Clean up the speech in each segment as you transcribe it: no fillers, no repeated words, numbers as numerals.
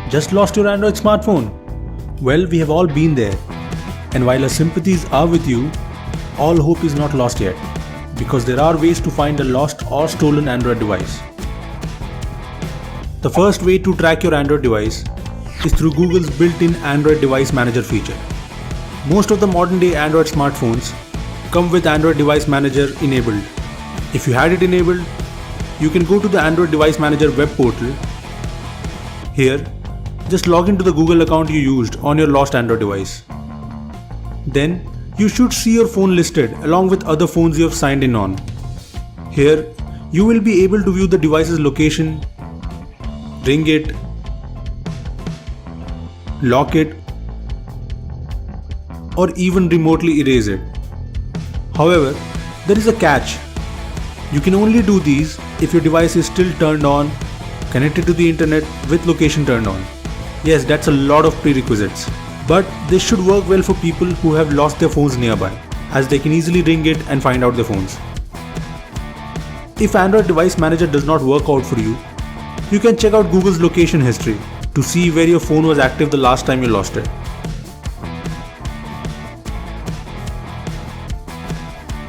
Just lost your Android smartphone? Well, we have all been there. And while our sympathies are with you, all hope is not lost yet, because there are ways to find a lost or stolen Android device. The first way to track your Android device is through Google's built-in Android Device Manager feature. Most of the modern-day Android smartphones come with Android Device Manager enabled. If you had it enabled, you can go to the Android Device Manager web portal. Here, just log into the Google account you used on your lost Android device. Then, you should see your phone listed along with other phones you have signed in on. Here, you will be able to view the device's location, ring it, lock it, or even remotely erase it. However, there is a catch. You can only do these if your device is still turned on, connected to the internet with location turned on. Yes, that's a lot of prerequisites. But this should work well for people who have lost their phones nearby, as they can easily ring it and find out their phones. If Android Device Manager does not work out for you, you can check out Google's location history to see where your phone was active the last time you lost it.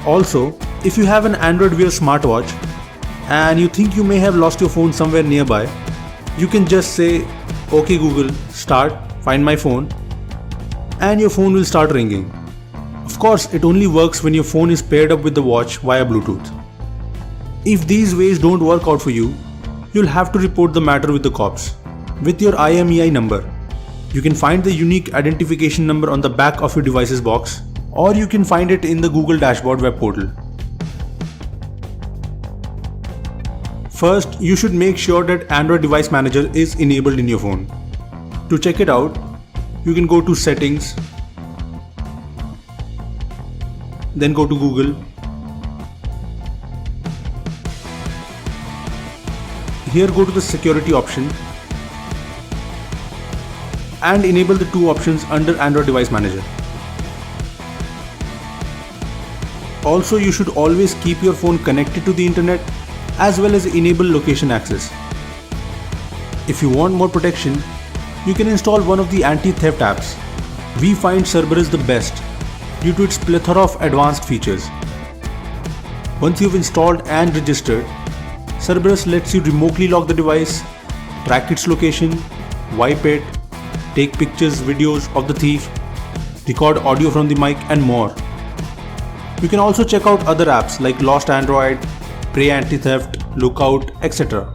Also, if you have an Android Wear smartwatch and you think you may have lost your phone somewhere nearby, you can just say, "Okay Google, start Find My Phone," and your phone will start ringing. Of course, it only works when your phone is paired up with the watch via Bluetooth. If these ways don't work out for you, you'll have to report the matter with the cops with your IMEI number. You can find the unique identification number on the back of your device's box, or you can find it in the Google Dashboard web portal. First, you should make sure that Android Device Manager is enabled in your phone. To check it out, you can go to Settings, then go to Google. Here go to the security option and enable the two options under Android Device Manager. Also, you should always keep your phone connected to the internet as well as enable location access. If you want more protection, you can install one of the anti-theft apps. We find Cerberus the best due to its plethora of advanced features. Once you've installed and registered, Cerberus lets you remotely lock the device, track its location, wipe it, take pictures, videos of the thief, record audio from the mic, and more. You can also check out other apps like Lost Android, Prey Anti-Theft, Lookout, etc.